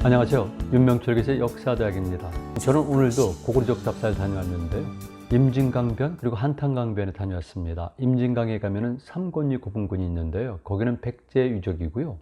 안녕하세요. 윤명철교수의 역사대학입니다. 저는 오늘도 고구려족 답사를 다녀왔는데요. 임진강변 그리고 한탄강변에 다녀왔습니다. 임진강에 가면은 삼권리 고분군이 있는데요. 거기는 백제 유적이고요.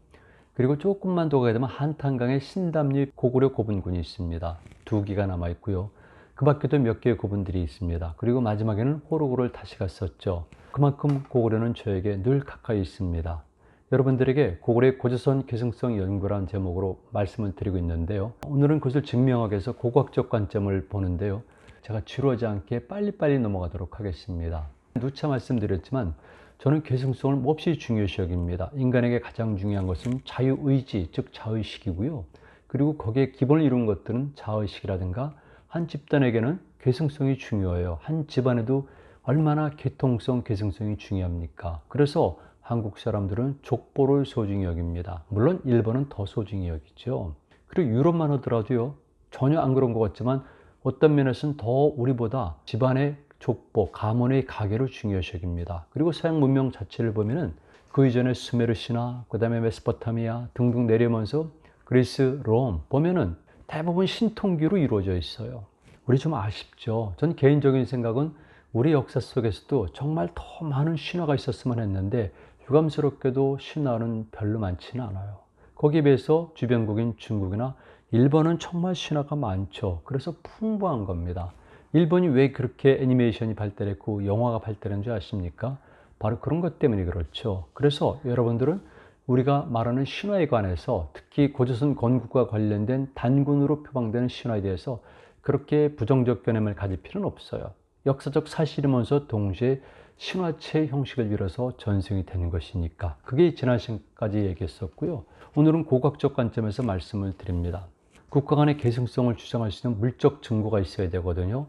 그리고 조금만 더 가게 되면 한탄강에 신담리 고구려 고분군이 있습니다. 2기가 남아 있고요. 그 밖에도 몇 개의 고분들이 있습니다. 그리고 마지막에는 호로구를 다시 갔었죠. 그만큼 고구려는 저에게 늘 가까이 있습니다. 여러분들에게 고구려의 고조선 계승성 연구라는 제목으로 말씀을 드리고 있는데요. 오늘은 그것을 증명하기 위해서 고고학적 관점을 보는데요. 제가 지루하지 않게 빨리빨리 넘어가도록 하겠습니다. 누차 말씀드렸지만 저는 계승성을 몹시 중요시 여깁니다. 인간에게 가장 중요한 것은 자유의지, 즉 자의식이고요. 그리고 거기에 기본을 이룬 것들은 자의식이라든가 한 집단에게는 계승성이 중요해요. 한 집안에도 얼마나 계통성, 계승성이 중요합니까? 그래서 한국 사람들은 족보를 소중히 여깁니다. 물론 일본은 더 소중히 여기죠. 그리고 유럽만 하더라도요. 전혀 안 그런 것 같지만 어떤 면에서는 더 우리보다 집안의 족보, 가문의 가계를 중요시 여깁니다. 그리고 서양 문명 자체를 보면은 그 이전에 수메르 신화, 그 다음에 메소포타미아 등등 내려오면서 그리스, 롬 보면은 대부분 신통기로 이루어져 있어요. 우리 좀 아쉽죠. 전 개인적인 생각은 우리 역사 속에서도 정말 더 많은 신화가 있었으면 했는데 유감스럽게도 신화는 별로 많지는 않아요. 거기에 비해서 주변국인 중국이나 일본은 정말 신화가 많죠. 그래서 풍부한 겁니다. 일본이 왜 그렇게 애니메이션이 발달했고 영화가 발달한 줄 아십니까? 바로 그런 것 때문에 그렇죠. 그래서 여러분들은 우리가 말하는 신화에 관해서 특히 고조선 건국과 관련된 단군으로 표방되는 신화에 대해서 그렇게 부정적 개념을 가질 필요는 없어요. 역사적 사실이면서 동시에 신화체 형식을 빌어서 전승이 되는 것이니까 그게 지난 시간까지 얘기했었고요. 오늘은 고고학적 관점에서 말씀을 드립니다. 국가 간의 계승성을 주장할 수 있는 물적 증거가 있어야 되거든요.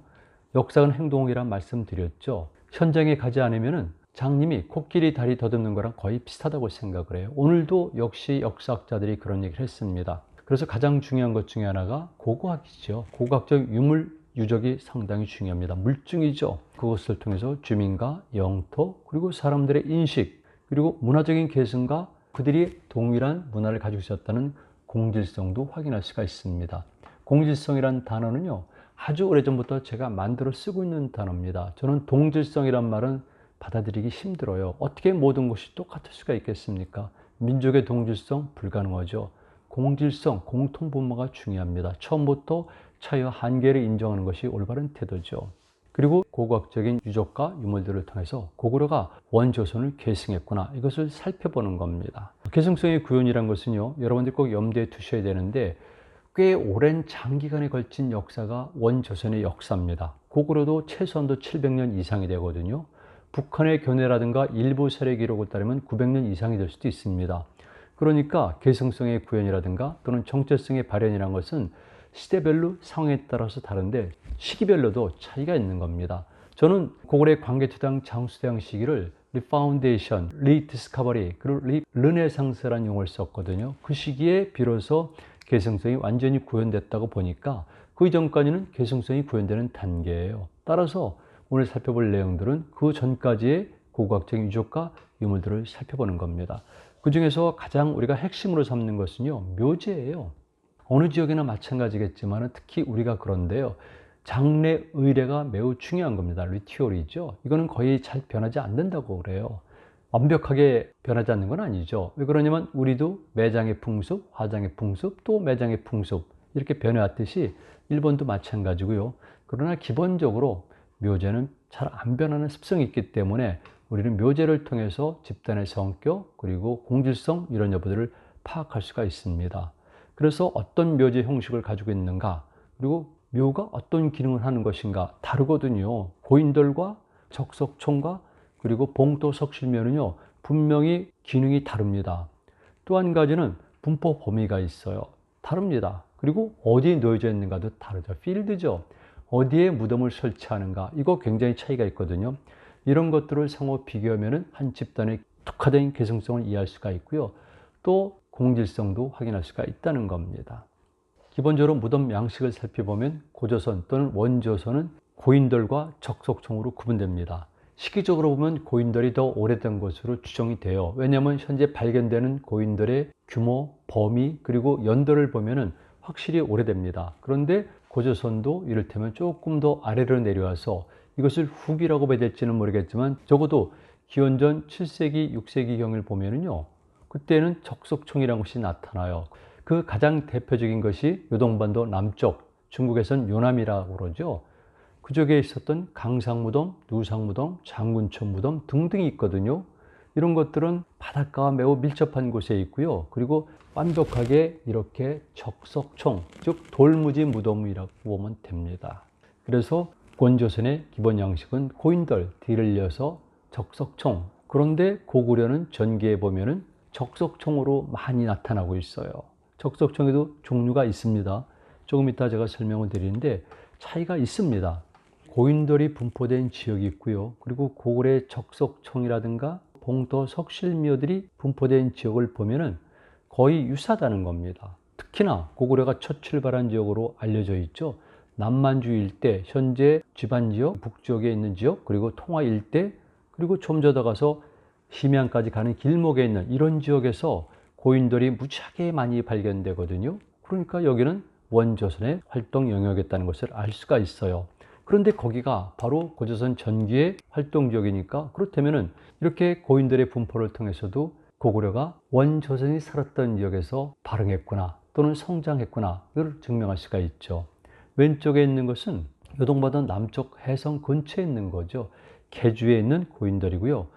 역사는 행동이란 말씀드렸죠. 현장에 가지 않으면 장님이 코끼리 다리 더듬는 거랑 거의 비슷하다고 생각을 해요. 오늘도 역시 역사학자들이 그런 얘기를 했습니다. 그래서 가장 중요한 것 중에 하나가 고고학이죠. 고고학적 유물 유적이 상당히 중요합니다. 물증이죠. 그것을 통해서 주민과 영토 그리고 사람들의 인식 그리고 문화적인 계승과 그들이 동일한 문화를 가지고 있었다는 공질성도 확인할 수가 있습니다. 공질성이란 단어는요. 아주 오래전부터 제가 만들어 쓰고 있는 단어입니다. 저는 동질성이란 말은 받아들이기 힘들어요. 어떻게 모든 것이 똑같을 수가 있겠습니까? 민족의 동질성 불가능하죠. 공질성, 공통분모가 중요합니다. 처음부터 차이와 한계를 인정하는 것이 올바른 태도죠. 그리고 고고학적인 유적과 유물들을 통해서 고구려가 원조선을 계승했구나 이것을 살펴보는 겁니다. 계승성의 구현이란 것은요. 여러분들 꼭 염두에 두셔야 되는데 꽤 오랜 장기간에 걸친 역사가 원조선의 역사입니다. 고구려도 최소한도 700년 이상이 되거든요. 북한의 견해라든가 일부 세례 기록을 따르면 900년 이상이 될 수도 있습니다. 그러니까 계승성의 구현이라든가 또는 정체성의 발현이라는 것은 시대별로 상황에 따라서 다른데 시기별로도 차이가 있는 겁니다. 저는 고구려의 광개토당 장수대왕 시기를 리파운데이션, 리디스커버리, 그리고 르네상스라는 용어를 썼거든요. 그 시기에 비로소 계승성이 완전히 구현됐다고 보니까 그 이전까지는 계승성이 구현되는 단계예요. 따라서 오늘 살펴볼 내용들은 그 전까지의 고고학적인 유적과 유물들을 살펴보는 겁니다. 그 중에서 가장 우리가 핵심으로 삼는 것은요, 묘제예요. 어느 지역이나 마찬가지겠지만 특히 우리가 그런데요. 장례 의례가 매우 중요한 겁니다. 리튜얼이죠. 이거는 거의 잘 변하지 않는다고 그래요. 완벽하게 변하지 않는 건 아니죠. 왜 그러냐면 우리도 매장의 풍습, 화장의 풍습, 또 매장의 풍습 이렇게 변해왔듯이 일본도 마찬가지고요. 그러나 기본적으로 묘제는 잘 안 변하는 습성이 있기 때문에 우리는 묘제를 통해서 집단의 성격 그리고 공질성 이런 여부들을 파악할 수가 있습니다. 그래서 어떤 묘제 형식을 가지고 있는가 그리고 묘가 어떤 기능을 하는 것인가 다르거든요. 고인돌과 적석총과 그리고 봉도 석실묘는요 분명히 기능이 다릅니다. 또 한 가지는 분포 범위가 있어요. 다릅니다. 그리고 어디에 놓여져 있는가도 다르죠. 필드죠. 어디에 무덤을 설치하는가 이거 굉장히 차이가 있거든요. 이런 것들을 상호 비교하면 한 집단의 특화된 계승성을 이해할 수가 있고요. 또 공질성도 확인할 수가 있다는 겁니다. 기본적으로 무덤 양식을 살펴보면 고조선 또는 원조선은 고인돌과 적석총으로 구분됩니다. 시기적으로 보면 고인돌이 더 오래된 것으로 추정이 돼요. 왜냐하면 현재 발견되는 고인돌의 규모, 범위, 그리고 연도를 보면 확실히 오래됩니다. 그런데 고조선도 이를테면 조금 더 아래로 내려와서 이것을 후기라고 봐야 될지는 모르겠지만 적어도 기원전 7세기, 6세기경을 보면은요, 그때는 적석총이라는 것이 나타나요. 그 가장 대표적인 것이 요동반도 남쪽, 중국에선 요남이라고 그러죠. 그쪽에 있었던 강상무덤, 누상무덤, 장군천 무덤 등등이 있거든요. 이런 것들은 바닷가와 매우 밀접한 곳에 있고요. 그리고 완벽하게 이렇게 적석총, 즉 돌무지 무덤이라고 보면 됩니다. 그래서 원조선의 기본 양식은 고인돌, 뒤를 이어서 적석총. 그런데 고구려는 전기에 보면은 적석총으로 많이 나타나고 있어요. 적석총에도 종류가 있습니다. 조금 이따 제가 설명을 드리는데 차이가 있습니다. 고인돌이 분포된 지역이 있고요. 그리고 고구려의 적석총이라든가 봉도 석실미어들이 분포된 지역을 보면은 거의 유사하다는 겁니다. 특히나 고구려가 첫 출발한 지역으로 알려져 있죠. 남만주 일대, 현재 지반지역, 북쪽에 있는 지역, 그리고 통화 일대, 그리고 좀 더 가서 심양까지 가는 길목에 있는 이런 지역에서 고인돌이 무지하게 많이 발견되거든요. 그러니까 여기는 원조선의 활동 영역이었다는 것을 알 수가 있어요. 그런데 거기가 바로 고조선 전기의 활동 지역이니까 그렇다면은 이렇게 고인돌의 분포를 통해서도 고구려가 원조선이 살았던 지역에서 발흥했구나 또는 성장했구나 이걸 증명할 수가 있죠. 왼쪽에 있는 것은 요동반도 남쪽 해성 근처에 있는 거죠. 계주에 있는 고인돌이고요.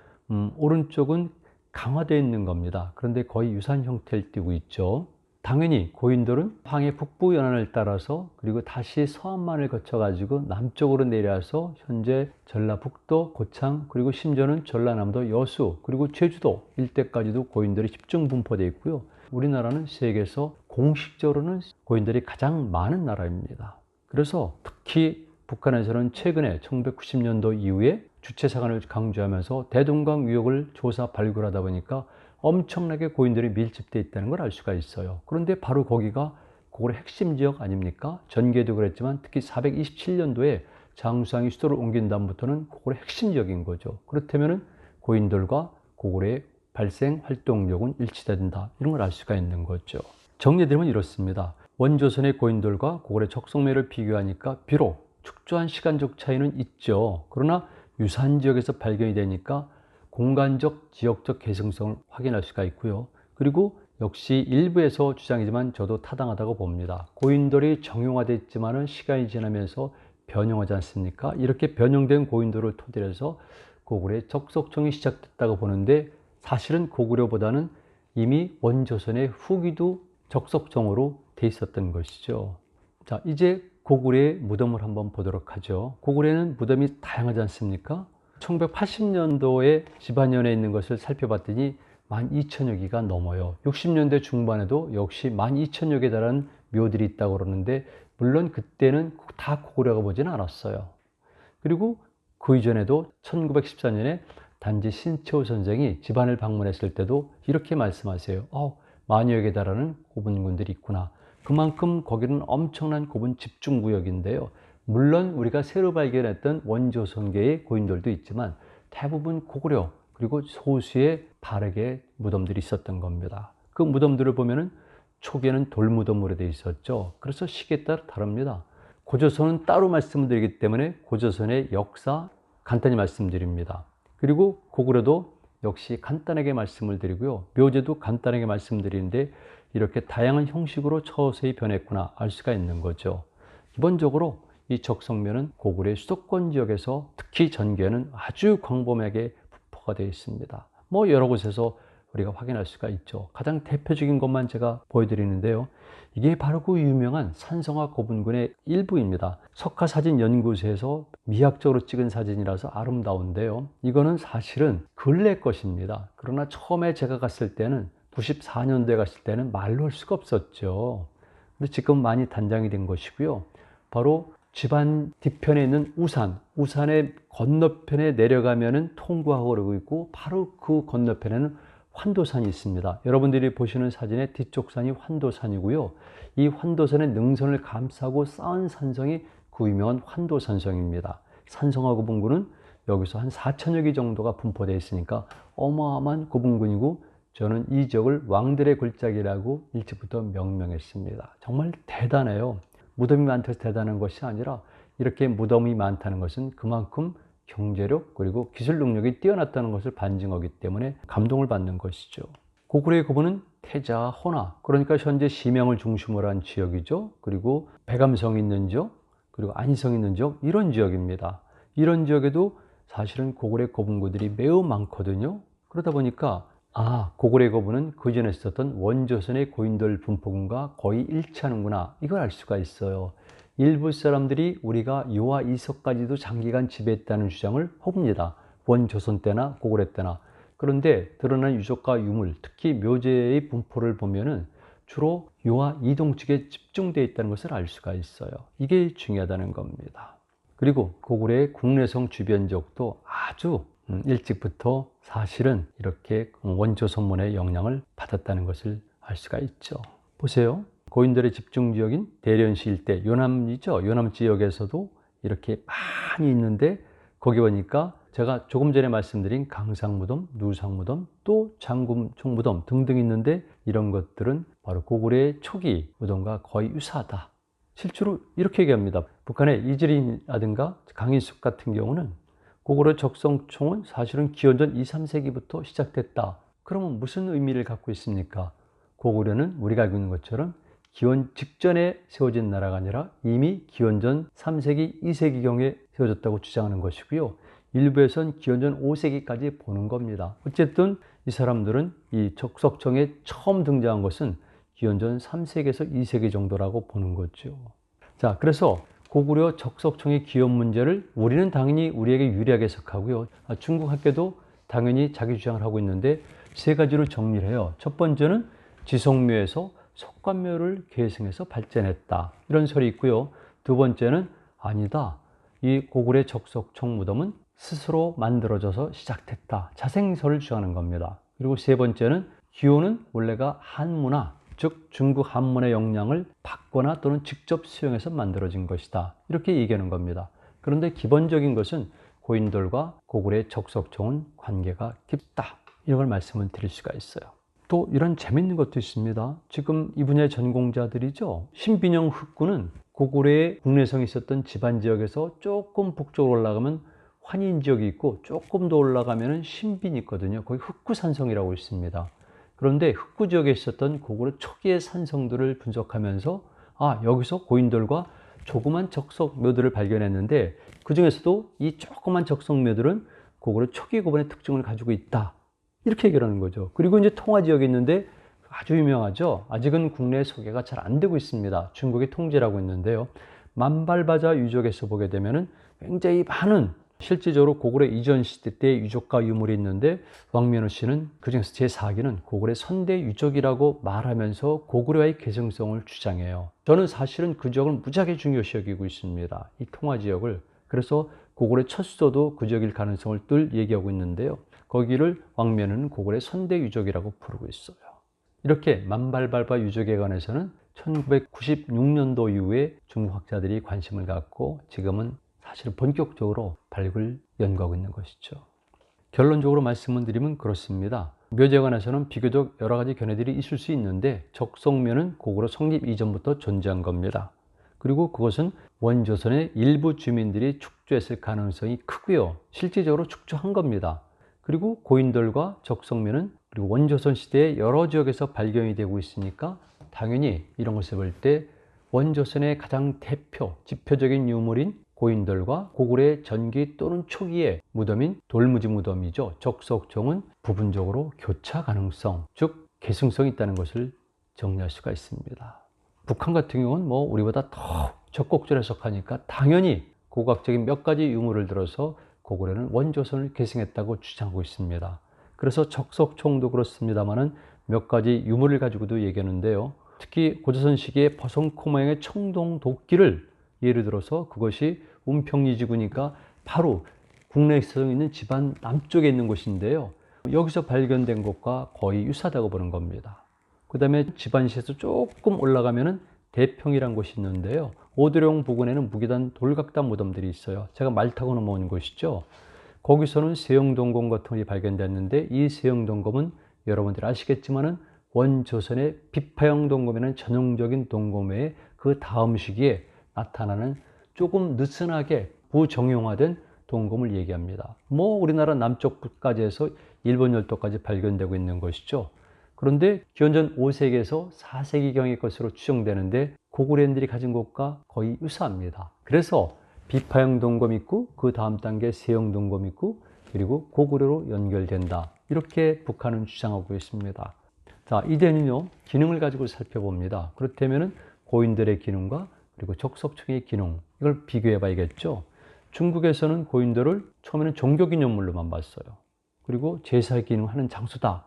오른쪽은 강화되어 있는 겁니다. 그런데 거의 유사한 형태를 띠고 있죠. 당연히 고인돌은 황해 북부 연안을 따라서 그리고 다시 서안만을 거쳐가지고 남쪽으로 내려와서 현재 전라북도 고창 그리고 심지어는 전라남도 여수 그리고 제주도 일대까지도 고인돌이 집중 분포되어 있고요. 우리나라는 세계에서 공식적으로는 고인돌이 가장 많은 나라입니다. 그래서 특히 북한에서는 최근에 1990년도 이후에 주체사관을 강조하면서 대동강 위역을 조사 발굴하다 보니까 엄청나게 고인돌이 밀집되어 있다는 걸 알 수가 있어요. 그런데 바로 거기가 고구려 핵심 지역 아닙니까? 전개도 그랬지만 특히 427년도에 장수왕이 수도를 옮긴 다음부터는 고구려 핵심 지역인 거죠. 그렇다면 고인돌과 고구려의 발생 활동력은 일치된다. 이런 걸 알 수가 있는 거죠. 정리되면 이렇습니다. 원조선의 고인돌과 고구려 적성매를 비교하니까 비록 축소한 시간적 차이는 있죠. 그러나 유사한 지역에서 발견이 되니까 공간적, 지역적 개성성을 확인할 수가 있고요. 그리고 역시 일부에서 주장이지만 저도 타당하다고 봅니다. 고인돌이 정형화됐지만은 시간이 지나면서 변형하지 않습니까? 이렇게 변형된 고인돌을 토대로 해서 고구려의 적석총이 시작됐다고 보는데 사실은 고구려보다는 이미 원조선의 후기도 적석총으로 돼 있었던 것이죠. 자, 이제 고구려의 무덤을 한번 보도록 하죠. 고구려는 무덤이 다양하지 않습니까? 1980년도에 집안연에 있는 것을 살펴봤더니 12,000여 개가 넘어요. 60년대 중반에도 역시 12,000여 개 달하는 묘들이 있다고 그러는데 물론 그때는 다 고구려가 보지는 않았어요. 그리고 그 이전에도 1914년에 단지 신채호 선생이 집안을 방문했을 때도 이렇게 말씀하세요. 만여여 개 달하는 고분군들이 있구나. 그만큼 거기는 엄청난 고분 집중구역인데요. 물론 우리가 새로 발견했던 원조선계의 고인돌도 있지만 대부분 고구려 그리고 소수의 발해의 무덤들이 있었던 겁니다. 그 무덤들을 보면은 초기에는 돌무덤으로 되어 있었죠. 그래서 시기에 따라 다릅니다. 고조선은 따로 말씀을 드리기 때문에 고조선의 역사 간단히 말씀드립니다. 그리고 고구려도 역시 간단하게 말씀을 드리고요. 묘제도 간단하게 말씀드리는데 이렇게 다양한 형식으로 서서히 변했구나 알 수가 있는 거죠. 기본적으로 이 적성면은 고구려의 수도권 지역에서 특히 전개는 아주 광범위하게 분포가 되어 있습니다. 여러 곳에서 우리가 확인할 수가 있죠. 가장 대표적인 것만 제가 보여드리는데요. 이게 바로 그 유명한 산성화 고분군의 일부입니다. 석화사진연구소에서 미학적으로 찍은 사진이라서 아름다운데요. 이거는 사실은 근래 것입니다. 그러나 처음에 제가 갔을 때는 94년도에 갔을 때는 말로 할 수가 없었죠. 근데 지금 많이 단장이 된 것이고요. 바로 집안 뒤편에 있는 우산의 건너편에 내려가면은 통구하고 그러고 있고 바로 그 건너편에는 환도산이 있습니다. 여러분들이 보시는 사진의 뒤쪽 산이 환도산이고요. 이 환도산의 능선을 감싸고 쌓은 산성이 그 유명한 환도산성입니다. 산성화 고분군은 여기서 한 4,000여 개 정도가 분포되어 있으니까 어마어마한 고분군이고 저는 이 지역을 왕들의 골짜기라고 일찍부터 명명했습니다. 정말 대단해요. 무덤이 많다고 해서 대단한 것이 아니라 이렇게 무덤이 많다는 것은 그만큼 경제력 그리고 기술 능력이 뛰어났다는 것을 반증하기 때문에 감동을 받는 것이죠. 고구려의 고분은 태자, 호나, 그러니까 현재 심양을 중심으로 한 지역이죠. 그리고 백암성 있는 지역, 그리고 안성 있는 지역, 이런 지역입니다. 이런 지역에도 사실은 고구려의 고분고들이 매우 많거든요. 그러다 보니까 고구려의 고분은 그 전에 있었던 원조선의 고인돌 분포군과 거의 일치하는구나, 이걸 알 수가 있어요. 일부 사람들이 우리가 요하 이석까지도 장기간 지배했다는 주장을 해봅니다. 원조선 때나 고구려 때나. 그런데 드러난 유적과 유물, 특히 묘제의 분포를 보면은 주로 요하 이동측에 집중되어 있다는 것을 알 수가 있어요. 이게 중요하다는 겁니다. 그리고 고구려의 국내성 주변 지역도 아주 일찍부터 사실은 이렇게 원조선문의 영향을 받았다는 것을 알 수가 있죠. 보세요. 고인들의 집중 지역인 대련시 일대, 요남이죠. 요남 지역에서도 이렇게 많이 있는데 거기 보니까 제가 조금 전에 말씀드린 강상무덤, 누상무덤, 또 장군총 무덤 등등 있는데 이런 것들은 바로 고구려의 초기 무덤과 거의 유사하다. 실제로 이렇게 얘기합니다. 북한의 이질이라든가 강인숙 같은 경우는 고구려 적성총은 사실은 기원전 2, 3세기부터 시작됐다. 그러면 무슨 의미를 갖고 있습니까? 고구려는 우리가 알고 있는 것처럼 기원 직전에 세워진 나라가 아니라 이미 기원전 3세기, 2세기경에 세워졌다고 주장하는 것이고요. 일부에선 기원전 5세기까지 보는 겁니다. 어쨌든 이 사람들은 이 적석청에 처음 등장한 것은 기원전 3세기에서 2세기 정도라고 보는 거죠. 자, 그래서 고구려 적석청의 기원 문제를 우리는 당연히 우리에게 유리하게 해석하고요. 중국 학계도 당연히 자기 주장을 하고 있는데 세 가지로 정리를 해요. 첫 번째는 지성묘에서 석관묘를 계승해서 발전했다, 이런 설이 있고요. 두 번째는 아니다, 이 고구려 적석청 무덤은 스스로 만들어져서 시작됐다, 자생설을 주장하는 겁니다. 그리고 세 번째는 기호는 원래가 한문화, 즉 중국 한문의 영향을 받거나 또는 직접 수용해서 만들어진 것이다, 이렇게 얘기하는 겁니다. 그런데 기본적인 것은 고인돌과 고구려의 적석청은 관계가 깊다, 이런 걸 말씀을 드릴 수가 있어요. 또 이런 재밌는 것도 있습니다. 지금 이 분야의 전공자들이죠. 신빈영 흑구는 고구려의 국내성이 있었던 지반 지역에서 조금 북쪽으로 올라가면 환인 지역이 있고 조금 더 올라가면 신빈이 있거든요. 거기 흑구산성이라고 있습니다. 그런데 흑구 지역에 있었던 고구려 초기의 산성들을 분석하면서 여기서 고인돌과 조그만 적석묘들을 발견했는데 그 중에서도 이 조그만 적석묘들은 고구려 초기 고분의 특징을 가지고 있다, 이렇게 얘기하는 거죠. 그리고 이제 통화 지역이 있는데 아주 유명하죠. 아직은 국내 소개가 잘 안 되고 있습니다. 중국이 통제를 하고 있는데요. 만발바자 유적에서 보게 되면은 굉장히 많은 실제적으로 고구려 이전 시대 때 유적과 유물이 있는데 왕면호 씨는 그중에서 제4기는 고구려 선대 유적이라고 말하면서 고구려의 개성성을 주장해요. 저는 사실은 그 지역을 무지하게 중요시 여기고 있습니다. 이 통화 지역을. 그래서 고구려 첫 수도도 그 지역일 가능성을 늘 얘기하고 있는데요. 거기를 왕면은 고구려 선대 유적이라고 부르고 있어요. 이렇게 만발발바 유적에 관해서는 1996년도 이후에 중국 학자들이 관심을 갖고 지금은 사실 본격적으로 발굴 연구하고 있는 것이죠. 결론적으로 말씀을 드리면 그렇습니다. 묘제에 관해서는 비교적 여러 가지 견해들이 있을 수 있는데 적성묘는 고구려 성립 이전부터 존재한 겁니다. 그리고 그것은 원조선의 일부 주민들이 축조했을 가능성이 크고요. 실질적으로 축조한 겁니다. 그리고 고인돌과 적성묘는 그리고 원조선 시대의 여러 지역에서 발견이 되고 있으니까 당연히 이런 것을 볼 때 원조선의 가장 지표적인 유물인 고인돌과 고구려의 전기 또는 초기의 무덤인 돌무지 무덤이죠. 적석청은 부분적으로 교차 가능성, 즉 계승성이 있다는 것을 정리할 수가 있습니다. 북한 같은 경우는 우리보다 더 적극적으로 해석하니까 당연히 고고학적인 몇 가지 유물을 들어서 고구려는 원조선을 계승했다고 주장하고 있습니다. 그래서 적석청도 그렇습니다만은 몇 가지 유물을 가지고도 얘기하는데요. 특히 고조선 시기의 버선코 모양의 청동 도끼를 예를 들어서 그것이 운평리지구니까 바로 국내성 있는 집안 남쪽에 있는 곳인데요. 여기서 발견된 것과 거의 유사하다고 보는 겁니다. 그 다음에 집안시에서 조금 올라가면은 대평이라는 곳이 있는데요. 오드령 부근에는 무기단 돌각단 무덤들이 있어요. 제가 말 타고 넘어온 곳이죠. 거기서는 세영동검 같은 것이 발견됐는데 이 세영동검은 여러분들이 아시겠지만은 원조선의 비파형 동검회는 전형적인 동검회의 그 다음 시기에 나타나는 조금 느슨하게 부정형화된 동검을 얘기합니다. 우리나라 남쪽 끝까지 해서 일본 열도까지 발견되고 있는 것이죠. 그런데 기원전 5세기에서 4세기경의 것으로 추정되는데 고구려인들이 가진 것과 거의 유사합니다. 그래서 비파형 동검이 있고 그 다음 단계 세형 동검이 있고 그리고 고구려로 연결된다. 이렇게 북한은 주장하고 있습니다. 자, 이제는요, 기능을 가지고 살펴봅니다. 그렇다면 고인돌의 기능과 그리고 적석층의 기능, 이걸 비교해 봐야겠죠. 중국에서는 고인돌을 처음에는 종교기념물로만 봤어요. 그리고 제사 기능하는 장소다.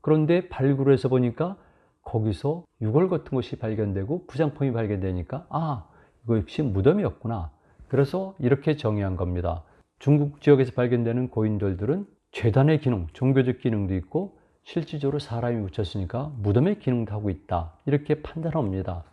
그런데 발굴을 해서 보니까 거기서 유골 같은 것이 발견되고 부장품이 발견되니까 이거 역시 무덤이었구나. 그래서 이렇게 정의한 겁니다. 중국 지역에서 발견되는 고인돌들은 제단의 기능, 종교적 기능도 있고 실질적으로 사람이 묻혔으니까 무덤의 기능도 하고 있다. 이렇게 판단합니다.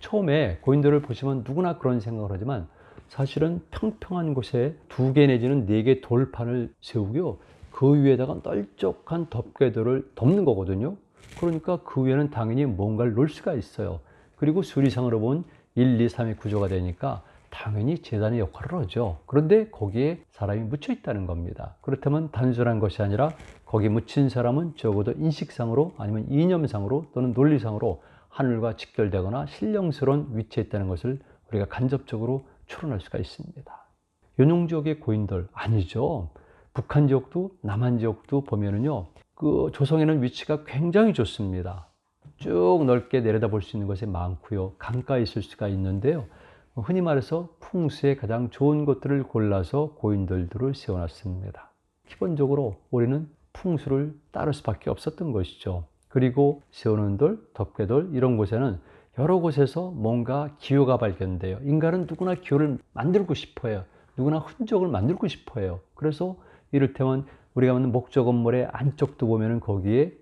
처음에 고인돌을 보시면 누구나 그런 생각을 하지만 사실은 평평한 곳에 2개 내지는 4개 돌판을 세우고요. 그 위에다가 널쩍한 덮개돌을 덮는 거거든요. 그러니까 그 위에는 당연히 뭔가를 놓을 수가 있어요. 그리고 수리상으로 보면 1, 2, 3의 구조가 되니까 당연히 제단의 역할을 하죠. 그런데 거기에 사람이 묻혀 있다는 겁니다. 그렇다면 단순한 것이 아니라 거기 묻힌 사람은 적어도 인식상으로 아니면 이념상으로 또는 논리상으로 하늘과 직결되거나 신령스러운 위치에 있다는 것을 우리가 간접적으로 추론할 수가 있습니다. 연용 지역의 고인돌 아니죠. 북한 지역도 남한 지역도 보면은요, 그 조성에는 위치가 굉장히 좋습니다. 쭉 넓게 내려다볼 수 있는 것이 많고요. 강가에 있을 수가 있는데요. 흔히 말해서 풍수에 가장 좋은 것들을 골라서 고인돌들을 세워놨습니다. 기본적으로 우리는 풍수를 따를 수밖에 없었던 것이죠. 그리고 세우는 돌, 덮개돌 이런 곳에는 여러 곳에서 뭔가 기호가 발견돼요. 인간은 누구나 기호를 만들고 싶어요. 누구나 흔적을 만들고 싶어요. 그래서 이를테면 우리가 만든 목조 건물의 안쪽도 보면은 거기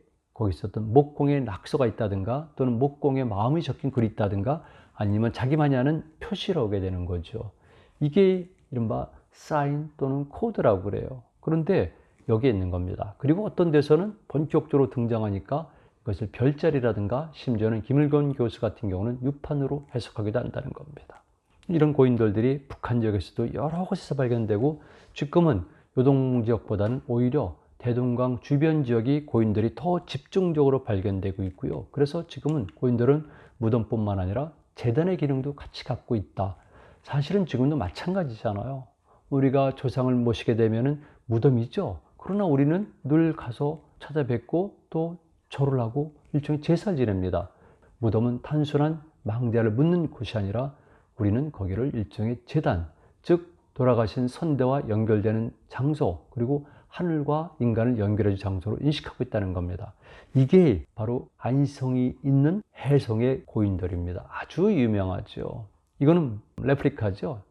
있었던 목공의 낙서가 있다든가 또는 목공의 마음이 적힌 글이 있다든가 아니면 자기만이 아는 표시를 하게 되는 거죠. 이게 이른바 사인 또는 코드라고 그래요. 그런데 여기에 있는 겁니다. 그리고 어떤 데서는 본격적으로 등장하니까 이것을 별자리라든가 심지어는 김일건 교수 같은 경우는 유판으로 해석하기도 한다는 겁니다. 이런 고인돌들이 북한 지역에서도 여러 곳에서 발견되고 지금은 요동 지역보다는 오히려 대동강 주변 지역이 고인돌이 더 집중적으로 발견되고 있고요. 그래서 지금은 고인돌은 무덤뿐만 아니라 제단의 기능도 같이 갖고 있다. 사실은 지금도 마찬가지잖아요. 우리가 조상을 모시게 되면은 무덤이죠. 그러나 우리는 늘 가서 찾아뵙고 또 절을 하고 일종의 제사를 지냅니다. 무덤은 단순한 망자를 묻는 곳이 아니라 우리는 거기를 일종의 제단, 즉 돌아가신 선대와 연결되는 장소, 그리고 하늘과 인간을 연결해줄 장소로 인식하고 있다는 겁니다. 이게 바로 안성이 있는 해성의 고인돌입니다. 아주 유명하죠. 이거는 레플리카죠.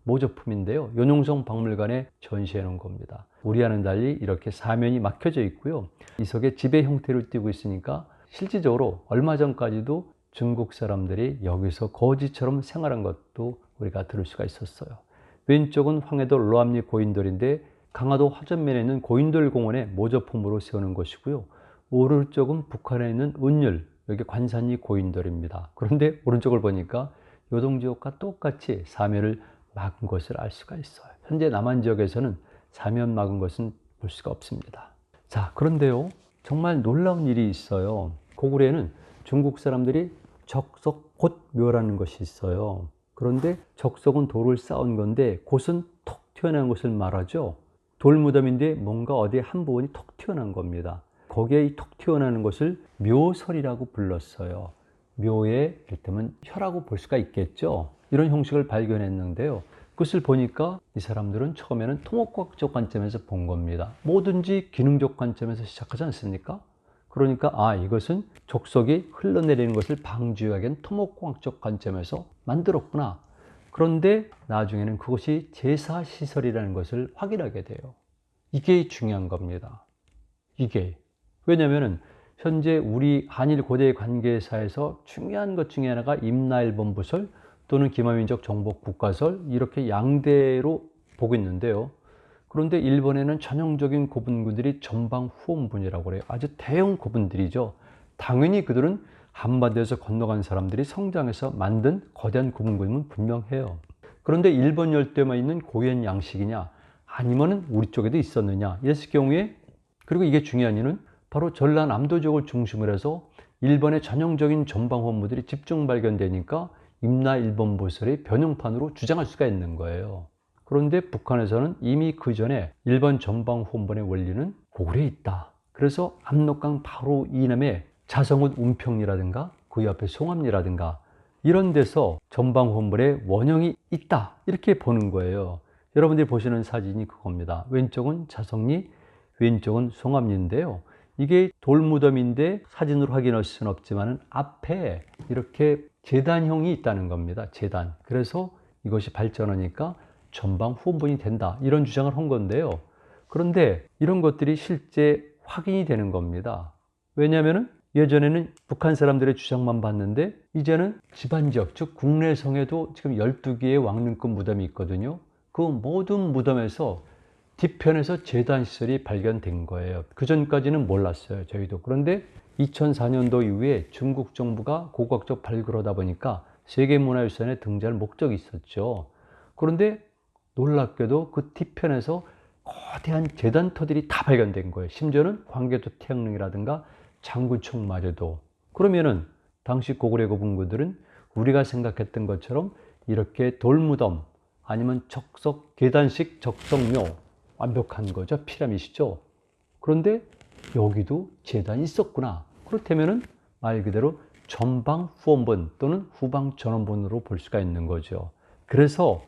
모조품인데요. 연용성 박물관에 전시해 놓은 겁니다. 우리와는 달리 이렇게 사면이 막혀져 있고요. 이석의 지배 형태를 띠고 있으니까 실질적으로 얼마 전까지도 중국 사람들이 여기서 거지처럼 생활한 것도 우리가 들을 수가 있었어요. 왼쪽은 황해도 로암리 고인돌인데 강화도 화전면에 있는 고인돌 공원의 모조품으로 세우는 것이고요. 오른쪽은 북한에 있는 은율, 여기 관산리 고인돌입니다. 그런데 오른쪽을 보니까 요동 지역과 똑같이 사면을 막은 것을 알 수가 있어요. 현재 남한 지역에서는 사면 막은 것은 볼 수가 없습니다. 자, 그런데요, 정말 놀라운 일이 있어요. 고구려에는 중국 사람들이 적석 곧 묘라는 것이 있어요. 그런데 적석은 돌을 쌓은 건데 곧은 톡 튀어나온 것을 말하죠. 돌무덤인데 뭔가 어디에 한 부분이 톡 튀어나온 겁니다. 거기에 이 톡 튀어나오는 것을 묘설이라고 불렀어요. 묘의 이를테면 혀라고 볼 수가 있겠죠. 이런 형식을 발견했는데요. 그것을 보니까 이 사람들은 처음에는 토목과학적 관점에서 본 겁니다. 뭐든지 기능적 관점에서 시작하지 않습니까? 그러니까 이것은 족속이 흘러내리는 것을 방지하기 위한 토목과학적 관점에서 만들었구나. 그런데 나중에는 그것이 제사시설이라는 것을 확인하게 돼요. 이게 중요한 겁니다. 이게. 왜냐하면 현재 우리 한일 고대 관계사에서 중요한 것 중에 하나가 임나일본부설 또는 김하민족 정복 국가설 이렇게 양대로 보고 있는데요. 그런데 일본에는 전형적인 고분군들이 전방 후원군이라고 그래요. 아주 대형 고분들이죠. 당연히 그들은 한반도에서 건너간 사람들이 성장해서 만든 거대한 고분군임은 분명해요. 그런데 일본 열대만 있는 고유한 양식이냐 아니면 우리 쪽에도 있었느냐 이랬을 경우에, 그리고 이게 중요한 이유는 바로 전라남도 지역을 중심으로 해서 일본의 전형적인 전방 후원부들이 집중 발견되니까 임나 일본 보설의 변형판으로 주장할 수가 있는 거예요. 그런데 북한에서는 이미 그 전에 일본 전방 후원본의 원리는 고구려에 있다. 그래서 압록강 바로 이남에 자성은 운평리라든가 그 옆에 송암리라든가 이런 데서 전방 후원본의 원형이 있다. 이렇게 보는 거예요. 여러분들이 보시는 사진이 그겁니다. 왼쪽은 자성리, 왼쪽은 송암리인데요. 이게 돌무덤인데 사진으로 확인할 수는 없지만 앞에 이렇게 제단형이 있다는 겁니다. 제단. 그래서 이것이 발전하니까 전방 후원본이 된다. 이런 주장을 한 건데요. 그런데 이런 것들이 실제 확인이 되는 겁니다. 왜냐하면 예전에는 북한 사람들의 주장만 봤는데 이제는 지반지역, 즉 국내성에도 지금 12개의 왕릉급 무덤이 있거든요. 그 모든 무덤에서 뒤편에서 제단시설이 발견된 거예요. 그 전까지는 몰랐어요, 저희도. 그런데 2004년도 이후에 중국 정부가 고고학적 발굴하다 보니까 세계문화유산에 등재할 목적이 있었죠. 그런데 놀랍게도 그 뒤편에서 거대한 제단터들이 다 발견된 거예요. 심지어는 광개토 태양릉이라든가 장군총마저도. 그러면은 당시 고구려 고분군들은 우리가 생각했던 것처럼 이렇게 돌무덤 아니면 적석 계단식 적석묘 완벽한 거죠. 피라미드죠. 그런데 여기도 제단이 있었구나. 그렇다면은 말 그대로 전방 후원본 또는 후방 전원본으로 볼 수가 있는 거죠. 그래서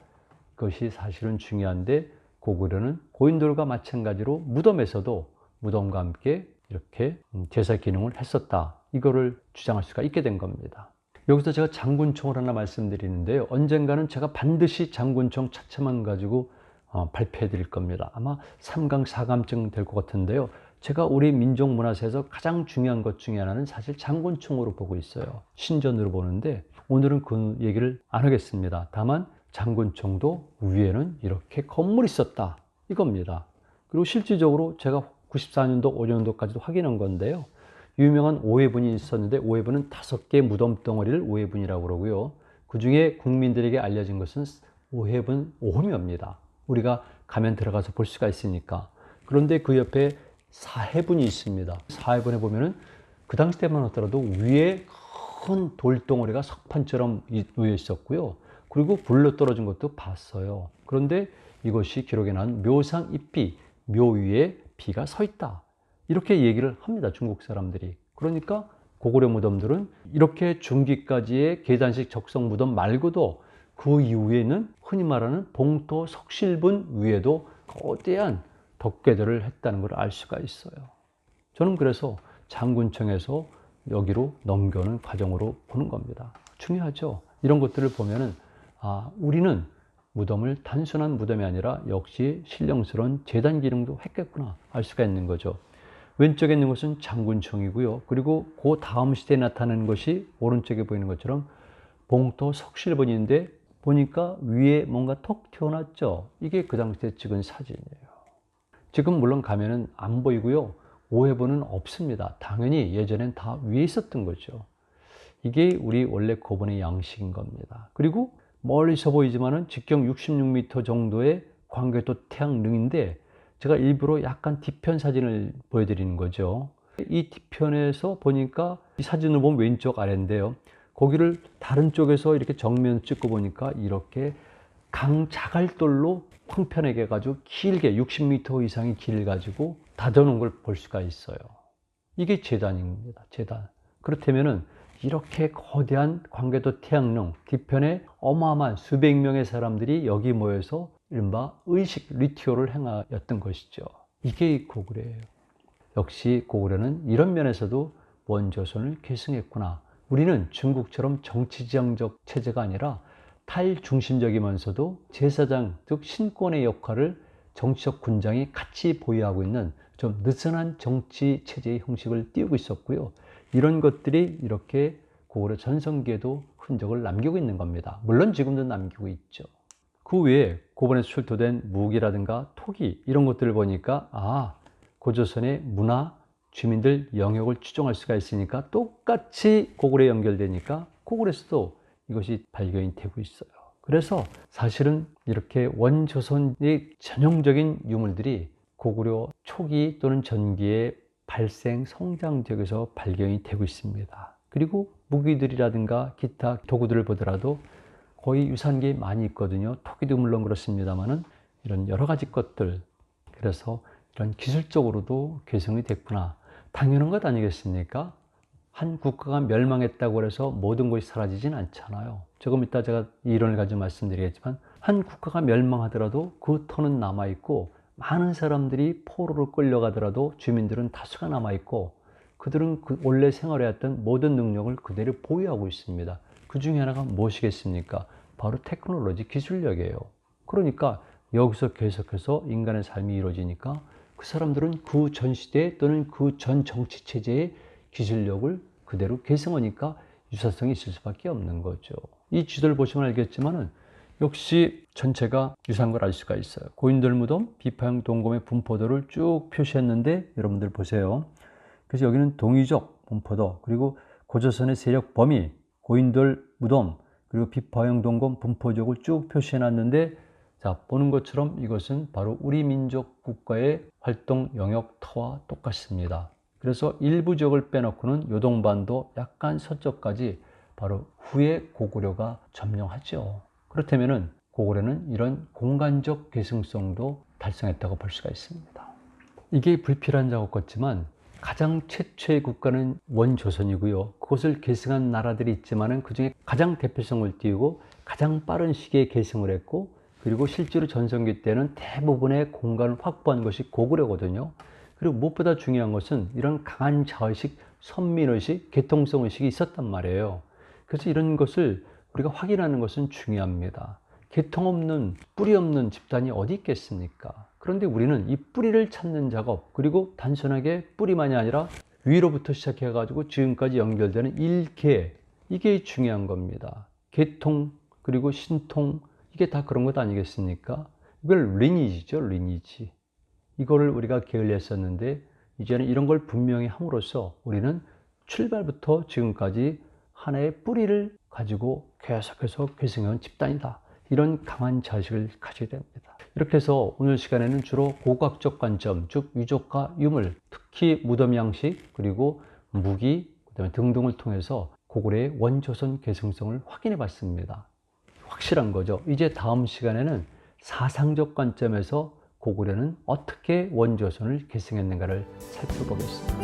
그것이 사실은 중요한데 고구려는 고인돌과 마찬가지로 무덤에서도 무덤과 함께 이렇게 제사 기능을 했었다. 이거를 주장할 수가 있게 된 겁니다. 여기서 제가 장군총을 하나 말씀드리는데요. 언젠가는 제가 반드시 장군총 차체만 가지고 발표해 드릴 겁니다. 아마 3강, 4강쯤 될 것 같은데요. 제가 우리 민족 문화사에서 가장 중요한 것 중에 하나는 사실 장군총으로 보고 있어요. 신전으로 보는데 오늘은 그 얘기를 안 하겠습니다. 다만 장군총도 위에는 이렇게 건물이 있었다. 이겁니다. 그리고 실질적으로 제가 94년도, 5년도까지도 확인한 건데요. 유명한 오해분이 있었는데 오해분은 5개 무덤 덩어리를 오해분이라고 그러고요. 그 중에 국민들에게 알려진 것은 오해분 오호묘입니다. 우리가 가면 들어가서 볼 수가 있으니까. 그런데 그 옆에 사해분이 있습니다. 사해분에 보면은 그 당시 때만 하더라도 위에 큰 돌덩어리가 석판처럼 놓여 있었고요. 그리고 굴러 떨어진 것도 봤어요. 그런데 이것이 기록에 나온 묘상 잎비, 묘 위에 비가 서 있다. 이렇게 얘기를 합니다. 중국 사람들이. 그러니까 고구려 무덤들은 이렇게 중기까지의 계단식 적성 무덤 말고도 그 이후에는 흔히 말하는 봉토 석실분 위에도 거대한 덮개들을 했다는 걸 알 수가 있어요. 저는 그래서 장군청에서 여기로 넘겨오는 과정으로 보는 겁니다. 중요하죠. 이런 것들을 보면은 우리는 무덤을 단순한 무덤이 아니라 역시 신령스러운 제단 기능도 했겠구나 알 수가 있는 거죠. 왼쪽에 있는 것은 장군총이고요. 그리고 그 다음 시대에 나타나는 것이 오른쪽에 보이는 것처럼 봉토 석실본인데 보니까 위에 뭔가 톡 튀어났죠. 이게 그 당시에 찍은 사진이에요. 지금 물론 가면은 안 보이고요. 오해본은 없습니다. 당연히 예전엔 다 위에 있었던 거죠. 이게 우리 원래 고분의 양식인 겁니다. 그리고 멀리서 보이지만은 직경 66m 정도의 광개토 태양릉인데 제가 일부러 약간 뒤편 사진을 보여드리는 거죠. 이 뒤편에서 보니까 이 사진을 보면 왼쪽 아래인데요. 거기를 다른 쪽에서 이렇게 정면 찍고 보니까 이렇게 강 자갈돌로 황편하게 해가지고 길게 60m 이상의 길을 가지고 다져놓은 걸 볼 수가 있어요. 이게 제단입니다. 제단. 그렇다면은 이렇게 거대한 광개토 태양릉 뒤편에 어마어마한 수백 명의 사람들이 여기 모여서 이른바 의식 리튜얼을 행하였던 것이죠. 이게 고구려예요. 역시 고구려는 이런 면에서도 원조선을 계승했구나. 우리는 중국처럼 정치지향적 체제가 아니라 탈중심적이면서도 제사장, 즉 신권의 역할을 정치적 군장이 같이 보유하고 있는 좀 느슨한 정치 체제의 형식을 띄우고 있었고요. 이런 것들이 이렇게 고구려 전성기에도 흔적을 남기고 있는 겁니다. 물론 지금도 남기고 있죠. 그 외에 고번에서 출토된 무기라든가 토기 이런 것들을 보니까 고조선의 문화, 주민들 영역을 추정할 수가 있으니까 똑같이 고구려에 연결되니까 고구려에서도 이것이 발견이 되고 있어요. 그래서 사실은 이렇게 원조선의 전형적인 유물들이 고구려 초기 또는 전기의 발생 성장 지역에서 발견이 되고 있습니다. 그리고 무기들이라든가 기타 도구들을 보더라도 거의 유사한 게 많이 있거든요. 토기도 물론 그렇습니다만은 이런 여러 가지 것들, 그래서 이런 기술적으로도 개성이 됐구나. 당연한 것 아니겠습니까? 한 국가가 멸망했다고 해서 모든 것이 사라지진 않잖아요. 조금 이따 제가 이론을 가지고 말씀드리겠지만 한 국가가 멸망하더라도 그 터는 남아있고 많은 사람들이 포로로 끌려가더라도 주민들은 다수가 남아있고 그들은 그 원래 생활해왔던 모든 능력을 그대로 보유하고 있습니다. 그 중에 하나가 무엇이겠습니까? 바로 테크놀로지, 기술력이에요. 그러니까 여기서 계속해서 인간의 삶이 이루어지니까 그 사람들은 그 전 시대 또는 그 전 정치 체제의 기술력을 그대로 계승하니까 유사성이 있을 수밖에 없는 거죠. 이 지도를 보시면 알겠지만은 역시 전체가 유사한 걸 알 수가 있어요. 고인돌 무덤, 비파형 동검의 분포도를 쭉 표시했는데 여러분들 보세요. 그래서 여기는 동이족 분포도, 그리고 고조선의 세력 범위, 고인돌 무덤, 그리고 비파형 동검 분포족을 쭉 표시해 놨는데, 자, 보는 것처럼 이것은 바로 우리 민족 국가의 활동 영역 터와 똑같습니다. 그래서 일부 지역을 빼놓고는 요동반도 약간 서쪽까지 바로 후에 고구려가 점령하죠. 그렇다면은 고구려는 이런 공간적 계승성도 달성했다고 볼 수가 있습니다. 이게 불필요한 작업 같지만 가장 최초의 국가는 원조선이고요. 그것을 계승한 나라들이 있지만은 그 중에 가장 대표성을 띄우고 가장 빠른 시기에 계승을 했고, 그리고 실제로 전성기 때는 대부분의 공간을 확보한 것이 고구려거든요. 그리고 무엇보다 중요한 것은 이런 강한 자의식, 선민의식, 개통성의식이 있었단 말이에요. 그래서 이런 것을 우리가 확인하는 것은 중요합니다. 개통 없는, 뿌리 없는 집단이 어디 있겠습니까? 그런데 우리는 이 뿌리를 찾는 작업, 그리고 단순하게 뿌리만이 아니라 위로부터 시작해가지고 지금까지 연결되는 일계, 이게 중요한 겁니다. 개통, 그리고 신통, 이게 다 그런 것 아니겠습니까? 이걸 리니지죠, 리니지. 이거를 우리가 게을리했었는데 이제는 이런 걸 분명히 함으로써 우리는 출발부터 지금까지 하나의 뿌리를 가지고 계속해서 계승해온 집단이다. 이런 강한 자식을 가지게 됩니다. 이렇게 해서 오늘 시간에는 주로 고고학적 관점, 즉 유적과 유물, 특히 무덤 양식, 그리고 무기, 그다음에 등등을 통해서 고구려의 원조선 계승성을 확인해 봤습니다. 확실한 거죠. 이제 다음 시간에는 사상적 관점에서 고구려는 어떻게 원조선을 계승했는가를 살펴보겠습니다.